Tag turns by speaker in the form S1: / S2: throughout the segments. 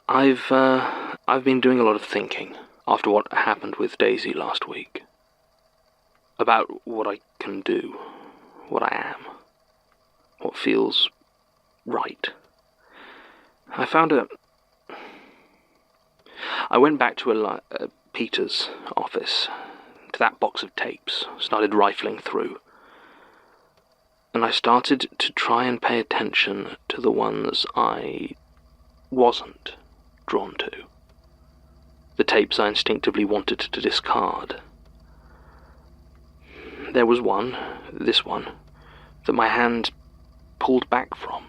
S1: I've been doing a lot of thinking after what happened with Daisy last week. About what I can do, what I am, what feels right. I went back to Peter's office, to that box of tapes, started rifling through. And I started to try and pay attention to the ones I wasn't drawn to. The tapes I instinctively wanted to discard. There was one, this one, that my hand pulled back from.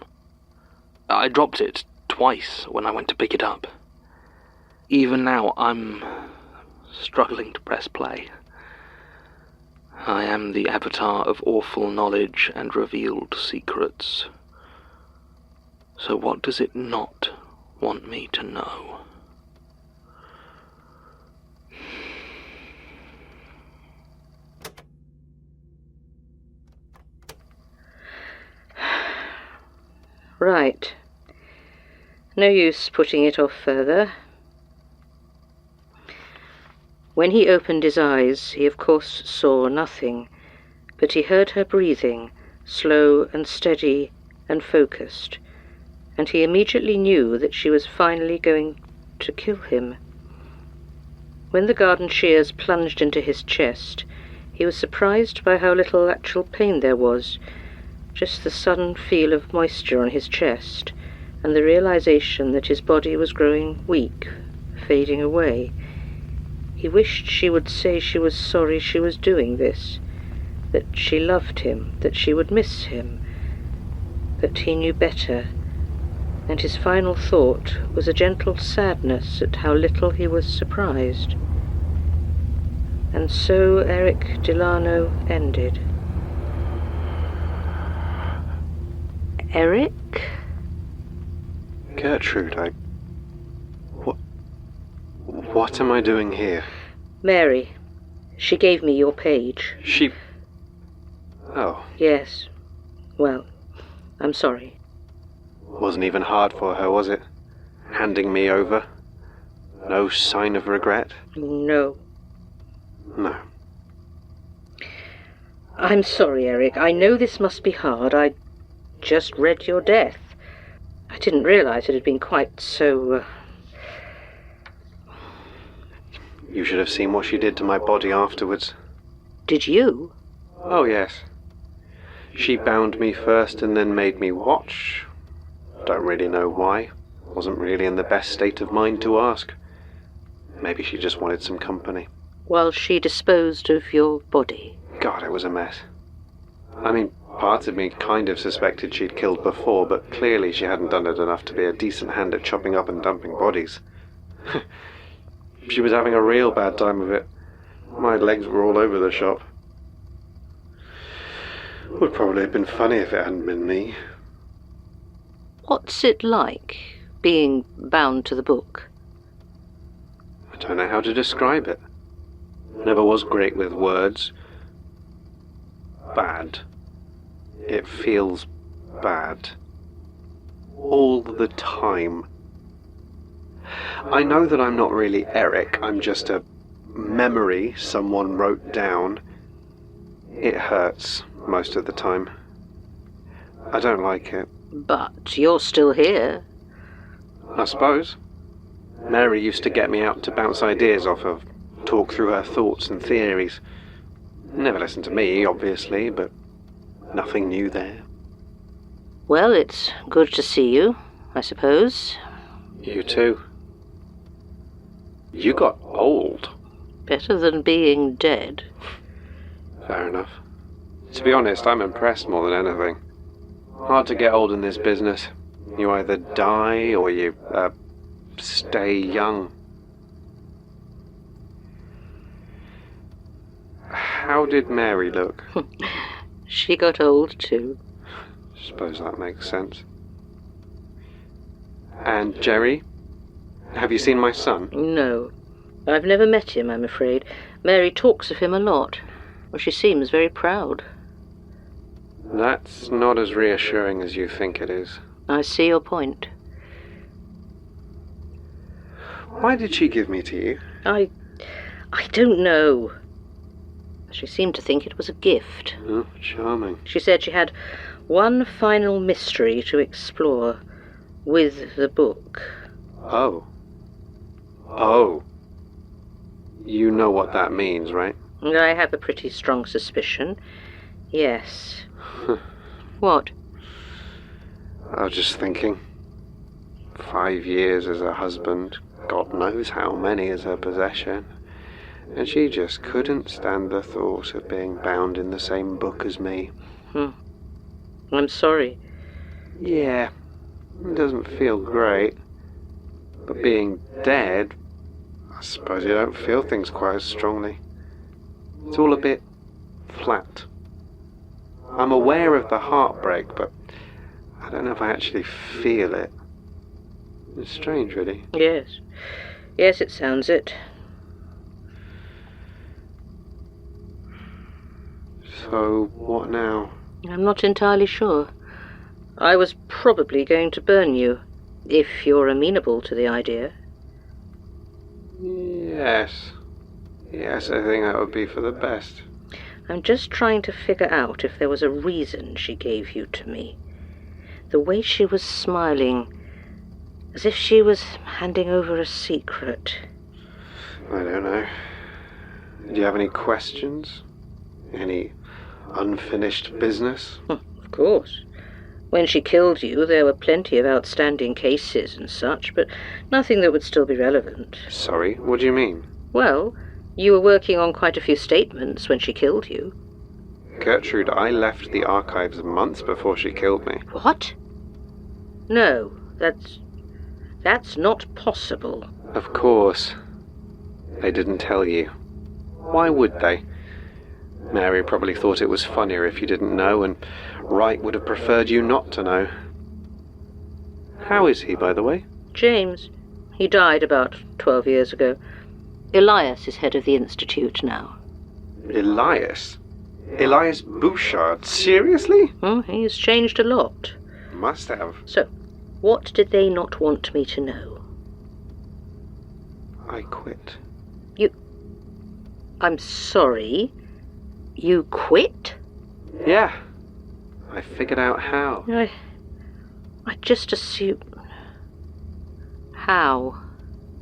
S1: I dropped it twice when I went to pick it up. Even now, I'm struggling to press play. I am the avatar of awful knowledge and revealed secrets. So what does it not want me to know?
S2: Right. No use putting it off further. When he opened his eyes, he of course saw nothing, but he heard her breathing, slow and steady and focused, and he immediately knew that she was finally going to kill him. When the garden shears plunged into his chest, he was surprised by how little actual pain there was, just the sudden feel of moisture on his chest, and the realization that his body was growing weak, fading away. He wished she would say she was sorry she was doing this, that she loved him, that she would miss him, that he knew better, and his final thought was a gentle sadness at how little he was surprised. And so Eric Delano ended. Eric?
S3: Gertrude, What am I doing here?
S2: Mary. She gave me your page.
S3: She... Oh.
S2: Yes. Well, I'm sorry.
S3: Wasn't even hard for her, was it? Handing me over? No sign of regret?
S2: No.
S3: No.
S2: I'm sorry, Eric. I know this must be hard. I just read your death. I didn't realize it had been quite so...
S3: You should have seen what she did to my body afterwards.
S2: Did you?
S3: Oh, yes. She bound me first and then made me watch. Don't really know why. Wasn't really in the best state of mind to ask. Maybe she just wanted some company.
S2: While she disposed of your body?
S3: God, it was a mess. I mean, part of me kind of suspected she'd killed before, but clearly she hadn't done it enough to be a decent hand at chopping up and dumping bodies. She was having a real bad time of it. My legs were all over the shop. Would probably have been funny if it hadn't been me.
S2: What's it like, being bound to the book?
S3: I don't know how to describe it. Never was great with words. Bad. It feels bad. All the time. I know that I'm not really Eric, I'm just a memory someone wrote down. It hurts most of the time. I don't like it.
S2: But you're still here.
S3: I suppose. Mary used to get me out to bounce ideas off of, talk through her thoughts and theories. Never listened to me, obviously, but nothing new there.
S2: Well, it's good to see you, I suppose.
S3: You too. You got old.
S2: Better than being dead.
S3: Fair enough. To be honest, I'm impressed more than anything. Hard to get old in this business. You either die or you, stay young. How did Mary look?
S2: She got old too.
S3: Suppose that makes sense. And Jerry? Have you seen my son?
S2: No. I've never met him, I'm afraid. Mary talks of him a lot. Well, she seems very proud.
S3: That's not as reassuring as you think it is.
S2: I see your point.
S3: Why did she give me to you?
S2: I don't know. She seemed to think it was a gift.
S3: Oh, charming.
S2: She said she had one final mystery to explore with the book.
S3: Oh. Oh. You know what that means, right?
S2: I have a pretty strong suspicion. Yes. What?
S3: I was just thinking. 5 years as a husband, God knows how many as her possession. And she just couldn't stand the thought of being bound in the same book as me.
S2: I'm sorry.
S3: Yeah, it doesn't feel great. But being dead, I suppose you don't feel things quite as strongly. It's all a bit flat. I'm aware of the heartbreak, but I don't know if I actually feel it. It's strange, really.
S2: Yes. Yes, it sounds it.
S3: So, what now?
S2: I'm not entirely sure. I was probably going to burn you, if you're amenable to the idea.
S3: Yes. Yes, I think that would be for the best.
S2: I'm just trying to figure out if there was a reason she gave you to me. The way she was smiling, as if she was handing over a secret.
S3: I don't know. Do you have any questions? Any unfinished business?
S2: Of course. When she killed you, there were plenty of outstanding cases and such, but nothing that would still be relevant.
S3: Sorry, what do you mean?
S2: Well, you were working on quite a few statements when she killed you.
S3: Gertrude, I left the archives months before she killed me.
S2: What? No, that's not possible.
S3: Of course. They didn't tell you. Why would they? Mary probably thought it was funnier if you didn't know, and Wright would have preferred you not to know. How is he, by the way?
S2: James. He died about 12 years ago. Elias is head of the Institute now.
S3: Elias? Elias Bouchard? Seriously?
S2: He's changed a lot.
S3: Must have.
S2: So, what did they not want me to know?
S3: I quit.
S2: I'm sorry. You quit?
S3: Yeah. I figured out how.
S2: I just assumed... How?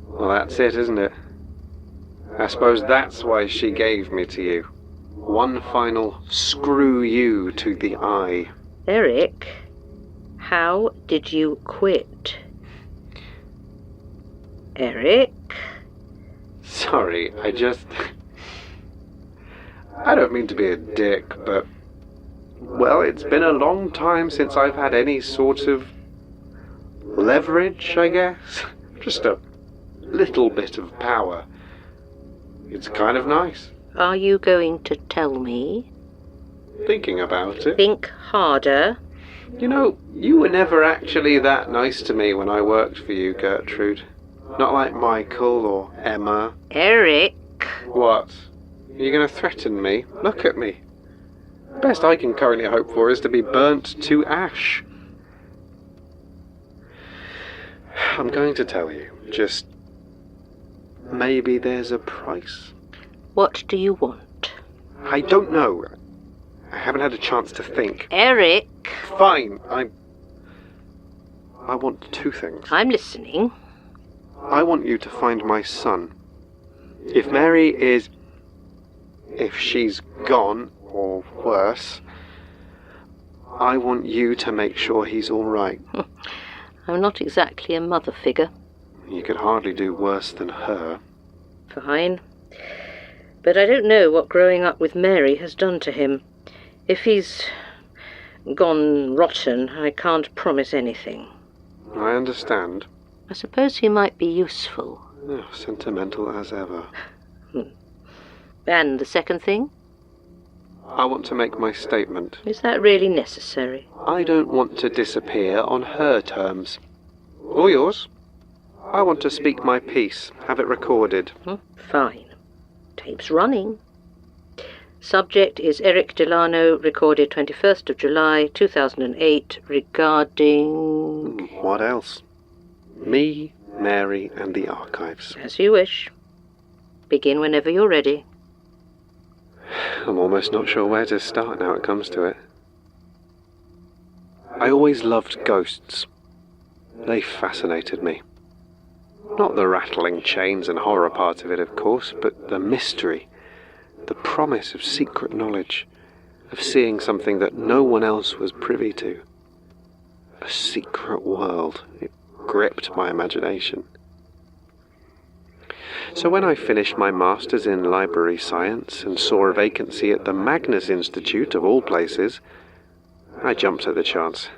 S3: Well, that's it, isn't it? I suppose that's why she gave me to you. One final screw you to the eye.
S2: Eric, how did you quit? Eric?
S3: Sorry, I don't mean to be a dick, but... Well, it's been a long time since I've had any sort of leverage, I guess. Just a little bit of power. It's kind of nice.
S2: Are you going to tell me?
S3: Thinking about it.
S2: Think harder.
S3: You know, you were never actually that nice to me when I worked for you, Gertrude. Not like Michael or Emma.
S2: Eric.
S3: What? Are you going to threaten me? Look at me. The best I can currently hope for is to be burnt to ash. I'm going to tell you. Just... maybe there's a price.
S2: What do you want?
S3: I don't know. I haven't had a chance to think.
S2: Eric.
S3: Fine. I want two things.
S2: I'm listening.
S3: I want you to find my son. If Mary is... if she's gone, or worse, I want you to make sure he's all right.
S2: I'm not exactly a mother figure.
S3: You could hardly do worse than her.
S2: Fine. But I don't know what growing up with Mary has done to him. If he's gone rotten, I can't promise anything.
S3: I understand.
S2: I suppose he might be useful.
S3: Oh, sentimental as ever.
S2: And the second thing?
S3: I want to make my statement.
S2: Is that really necessary?
S3: I don't want to disappear on her terms. Or yours. I want to speak my piece, have it recorded.
S2: Fine. Tape's running. Subject is Eric Delano, recorded 21st of July 2008, regarding...
S3: What else? Me, Mary, and the archives.
S2: As you wish. Begin whenever you're ready.
S3: I'm almost not sure where to start now it comes to it. I always loved ghosts. They fascinated me. Not the rattling chains and horror part of it, of course, but the mystery, the promise of secret knowledge, of seeing something that no one else was privy to. A secret world. It gripped my imagination. So when I finished my Masters in Library Science and saw a vacancy at the Magnus Institute, of all places, I jumped at the chance.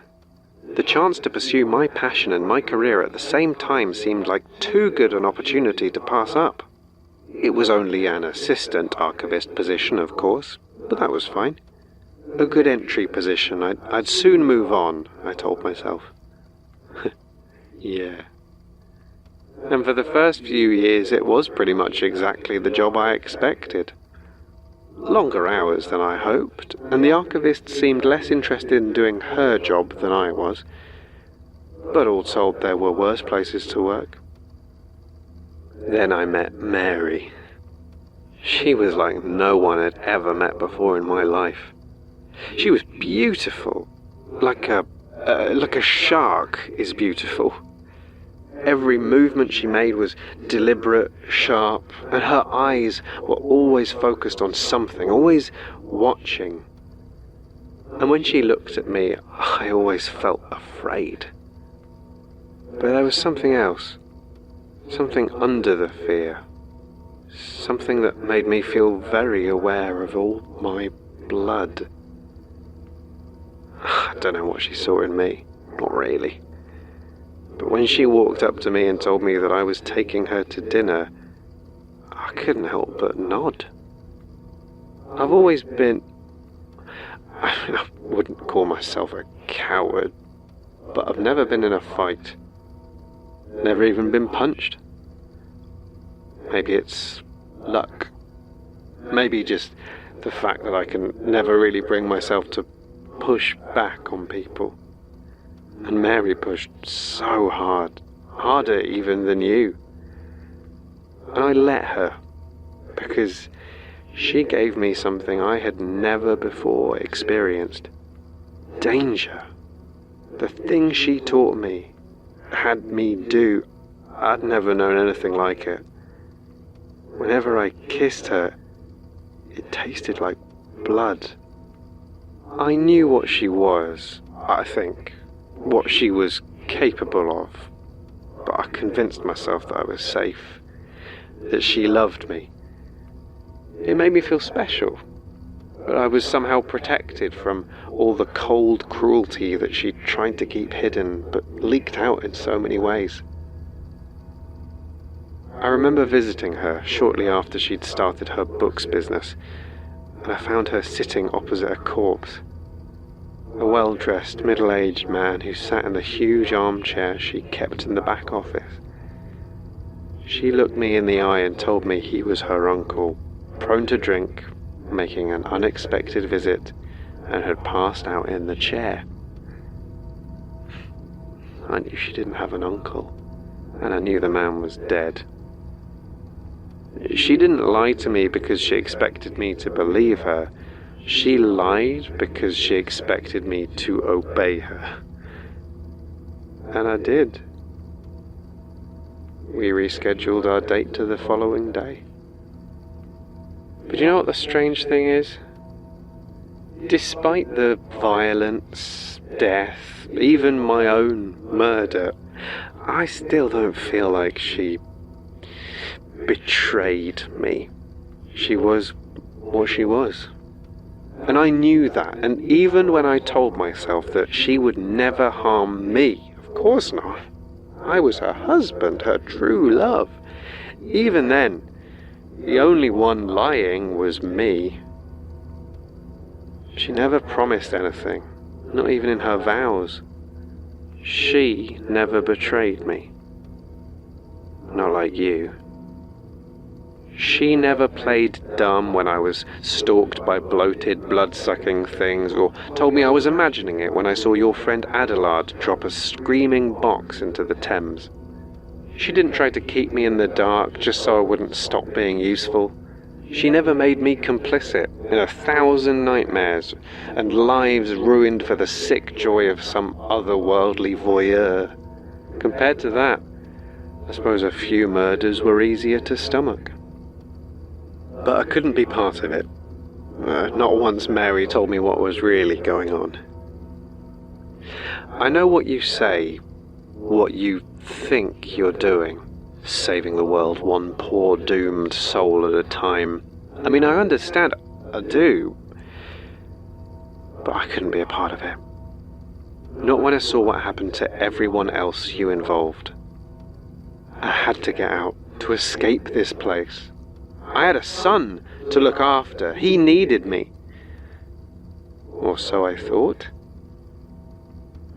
S3: The chance to pursue my passion and my career at the same time seemed like too good an opportunity to pass up. It was only an assistant archivist position, of course, but that was fine. A good entry position. I'd soon move on, I told myself. Yeah. And for the first few years it was pretty much exactly the job I expected. Longer hours than I hoped, and the archivist seemed less interested in doing her job than I was. But all told, there were worse places to work. Then I met Mary. She was like no one had ever met before in my life. She was beautiful, like a shark is beautiful. Every movement she made was deliberate, sharp, and her eyes were always focused on something, always watching. And when she looked at me, I always felt afraid. But there was something else, something under the fear, something that made me feel very aware of all my blood. I don't know what she saw in me, not really. But when she walked up to me and told me that I was taking her to dinner, I couldn't help but nod. I've always been... I wouldn't call myself a coward, but I've never been in a fight. Never even been punched. Maybe it's luck. Maybe just the fact that I can never really bring myself to push back on people. And Mary pushed so hard, harder even than you. And I let her, because she gave me something I had never before experienced. Danger. The thing she taught me, had me do, I'd never known anything like it. Whenever I kissed her, it tasted like blood. I knew what she was, I think. What she was capable of, but I convinced myself that I was safe, that she loved me. It made me feel special, but I was somehow protected from all the cold cruelty that she tried to keep hidden, but leaked out in so many ways. I remember visiting her shortly after she'd started her books business, and I found her sitting opposite a corpse. A well-dressed, middle-aged man who sat in the huge armchair she kept in the back office. She looked me in the eye and told me he was her uncle, prone to drink, making an unexpected visit, and had passed out in the chair. I knew she didn't have an uncle, and I knew the man was dead. She didn't lie to me because she expected me to believe her. She lied because she expected me to obey her. And I did. We rescheduled our date to the following day. But you know what the strange thing is? Despite the violence, death, even my own murder, I still don't feel like she betrayed me. She was what she was. And I knew that, and even when I told myself that she would never harm me, of course not. I was her husband, her true love. Even then, the only one lying was me. She never promised anything, not even in her vows. She never betrayed me. Not like you. She never played dumb when I was stalked by bloated, blood-sucking things, or told me I was imagining it when I saw your friend Adelard drop a screaming box into the Thames. She didn't try to keep me in the dark just so I wouldn't stop being useful. She never made me complicit in 1,000 nightmares and lives ruined for the sick joy of some otherworldly voyeur. Compared to that, I suppose a few murders were easier to stomach. But I couldn't be part of it. Not once Mary told me what was really going on. I know what you say, what you think you're doing, saving the world one poor doomed soul at a time. I mean, I understand, I do, but I couldn't be a part of it. Not when I saw what happened to everyone else you involved. I had to get out, to escape this place. I had a son to look after. He needed me. Or so I thought.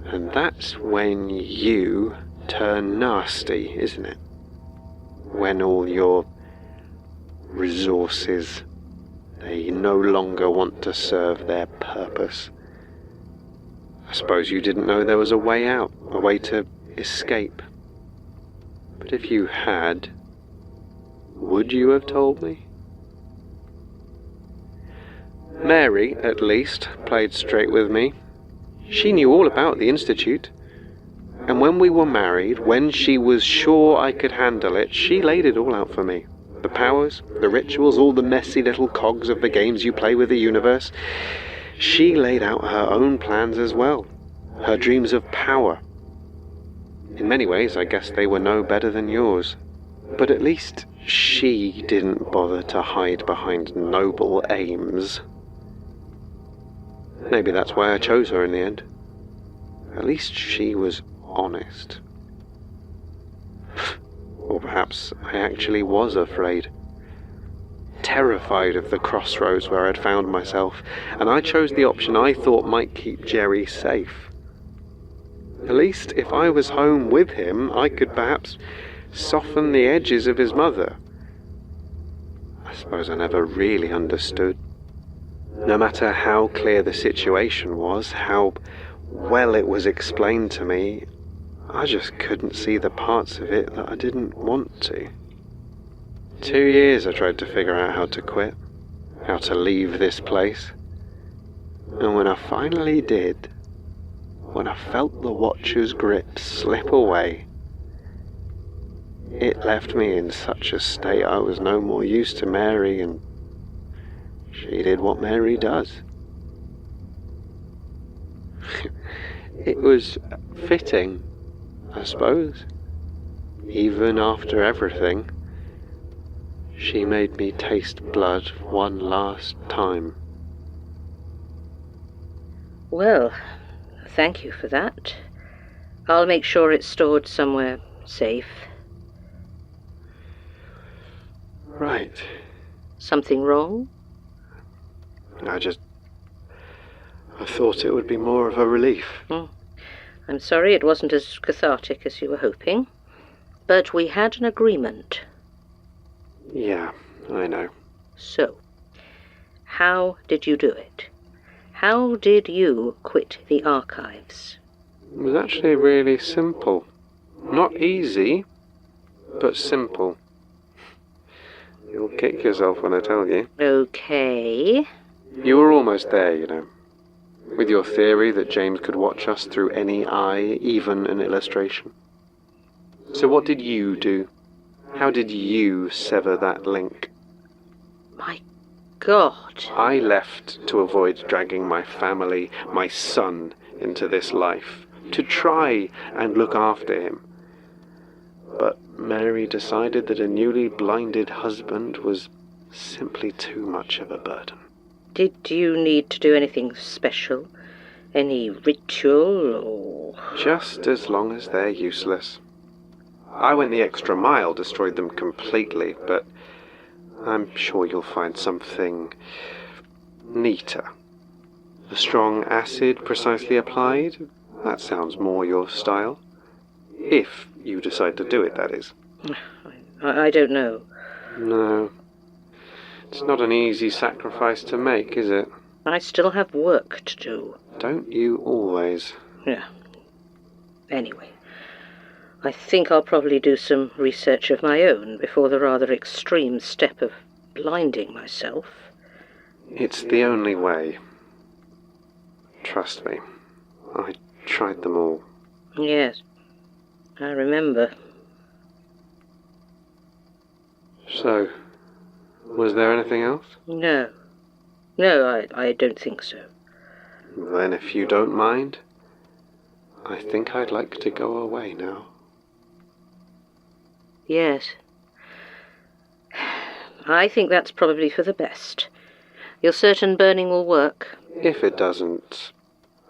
S3: And that's when you turn nasty, isn't it? When all your resources, they no longer want to serve their purpose. I suppose you didn't know there was a way out, a way to escape. But if you had, would you have told me? Mary, at least, played straight with me. She knew all about the Institute. And when we were married, when she was sure I could handle it, she laid it all out for me. The powers, the rituals, all the messy little cogs of the games you play with the universe. She laid out her own plans as well. Her dreams of power. In many ways, I guess they were no better than yours. But at least she didn't bother to hide behind noble aims. Maybe that's why I chose her in the end. At least she was honest. Or perhaps I actually was afraid. Terrified of the crossroads where I'd found myself, and I chose the option I thought might keep Jerry safe. At least if I was home with him, I could perhaps soften the edges of his mother. I suppose I never really understood. No matter how clear the situation was, how well it was explained to me, I just couldn't see the parts of it that I didn't want to. 2 years I tried to figure out how to quit, how to leave this place. And when I finally did, when I felt the Watcher's grip slip away, it left me in such a state I was no more use to Mary, and she did what Mary does. It was fitting, I suppose. Even after everything, she made me taste blood one last time.
S2: Well, thank you for that. I'll make sure it's stored somewhere safe.
S3: Right.
S2: Something wrong?
S3: I thought it would be more of a relief.
S2: I'm sorry it wasn't as cathartic as you were hoping. But we had an agreement.
S3: Yeah, I know.
S2: So, how did you do it? How did you quit the archives?
S3: It was actually really simple. Not easy, but simple. You'll kick yourself when I tell you.
S2: Okay.
S3: You were almost there, you know. With your theory that James could watch us through any eye, even an illustration. So what did you do? How did you sever that link?
S2: My God.
S3: I left to avoid dragging my family, my son, into this life. To try and look after him. But Mary decided that a newly blinded husband was simply too much of a burden.
S2: Did you need to do anything special? Any ritual or...
S3: Just as long as they're useless. I went the extra mile, destroyed them completely, but I'm sure you'll find something neater. The strong acid precisely applied? That sounds more your style. If you decide to do it, that is.
S2: I don't know.
S3: No, It's not an easy sacrifice to make, is it?
S2: I still have work to do.
S3: Don't you always?
S2: Yeah. Anyway, I think I'll probably do some research of my own before the rather extreme step of blinding myself.
S3: It's the only way. Trust me. I tried them all.
S2: Yes, I remember.
S3: So, was there anything else?
S2: No. No, I don't think so.
S3: Then if you don't mind, I think I'd like to go away now.
S2: Yes. I think that's probably for the best. You're certain burning will work?
S3: If it doesn't,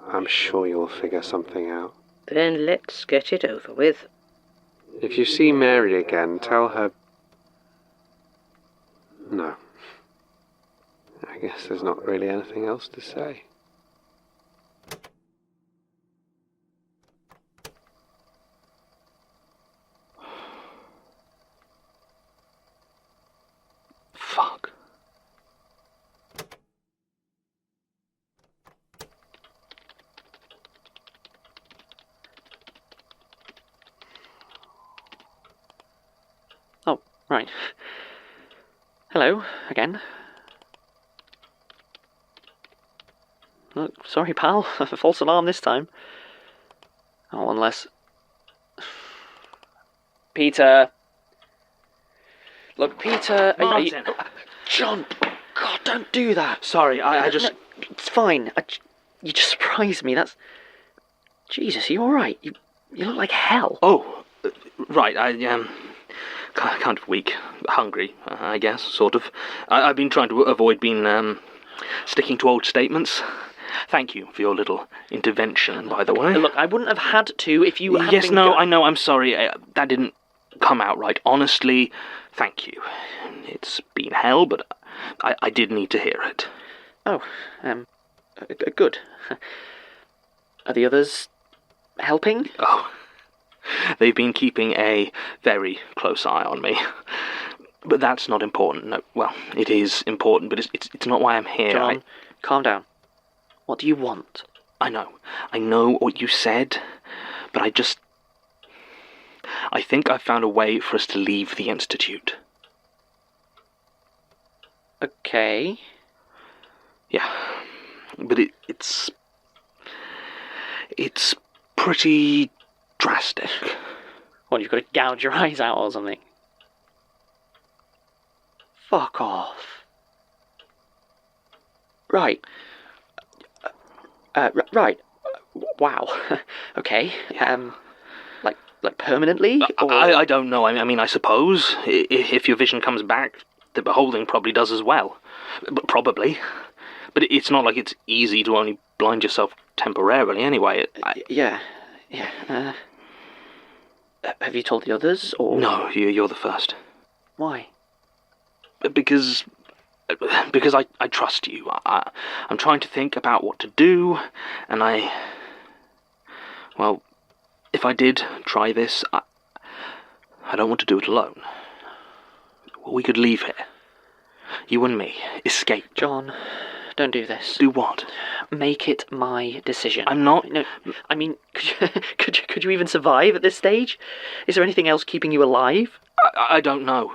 S3: I'm sure you'll figure something out.
S2: Then let's get it over with.
S3: If you see Mary again, tell her... No. I guess there's not really anything else to say.
S1: Fuck.
S4: Oh, right. Hello, again. Look, sorry, pal. False alarm this time. Oh, unless... Peter! Look, Peter...
S1: Martin!
S4: John! God, don't do that!
S1: Sorry, I just...
S4: No, it's fine. You just surprised me, that's... Jesus, are you alright? You look like hell.
S1: Oh, right, I kind of weak. Hungry, I guess, sort of. I've been trying to avoid being, sticking to old statements. Thank you for your little intervention, by the way.
S4: Look, I wouldn't have had to if you hadn't
S1: Yes,
S4: been
S1: no, I know, I'm sorry. That didn't come out right. Honestly, thank you. It's been hell, but I did need to hear it.
S4: Oh, good. Are the others helping?
S1: Oh, they've been keeping a very close eye on me. But that's not important. No, well, it is important, but it's not why I'm here.
S4: John, calm down. What do you want?
S1: I know what you said, but I think I've found a way for us to leave the Institute.
S4: Okay.
S1: Yeah, but it's pretty drastic.
S4: What, you've got to gouge your eyes out or something? Fuck off. Right. Right. Wow. Okay.
S1: Yeah.
S4: Like permanently? Or...
S1: I don't know. I mean, I suppose if your vision comes back, the beholding probably does as well. But probably. But it's not like it's easy to only blind yourself temporarily anyway.
S4: Yeah. Have you told the others, or...?
S1: No, you're the first.
S4: Why?
S1: Because I trust you. I'm trying to think about what to do, and well, if I did try this, I don't want to do it alone. We could leave here. You and me. Escape.
S4: John, don't do this.
S1: Do what?
S4: Make it my decision.
S1: I'm not...
S4: No, I mean, could you even survive at this stage? Is there anything else keeping you alive?
S1: I don't know.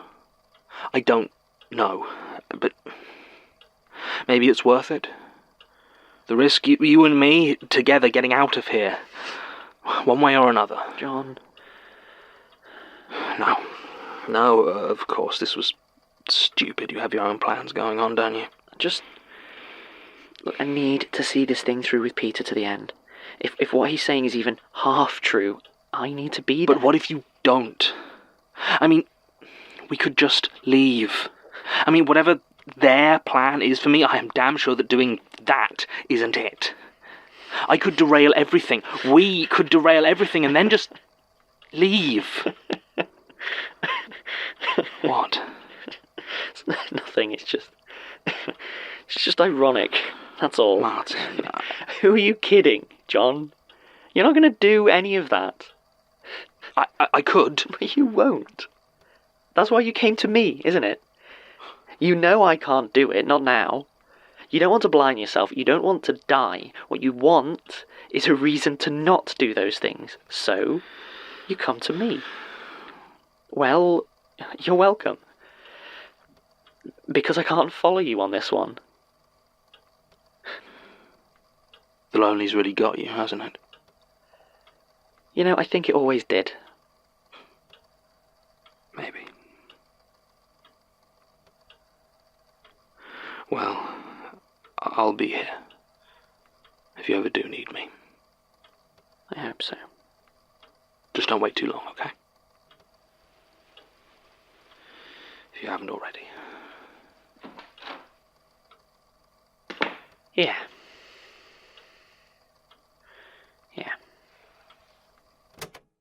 S1: I don't know. But maybe it's worth it. The risk, you and me together getting out of here. One way or another.
S4: John.
S1: No, of course, this was stupid. You have your own plans going on, don't you?
S4: Just... Look, I need to see this thing through with Peter to the end. If what he's saying is even half true, I need to be there.
S1: But what if you don't? I mean, we could just leave. I mean, whatever their plan is for me, I am damn sure that doing that isn't it. I could derail everything. We could derail everything and then just leave. What?
S4: Nothing, it's just ironic. That's all.
S1: Martin.
S4: Who are you kidding, John? You're not going to do any of that.
S1: I could.
S4: But you won't. That's why you came to me, isn't it? You know I can't do it, not now. You don't want to blind yourself, you don't want to die. What you want is a reason to not do those things. So, you come to me. Well, you're welcome. Because I can't follow you on this one.
S1: The lonely's really got you, hasn't it?
S4: You know, I think it always did.
S1: Maybe. Well, I'll be here. If you ever do need me.
S4: I hope so.
S1: Just don't wait too long, okay? If you haven't already.
S4: Yeah.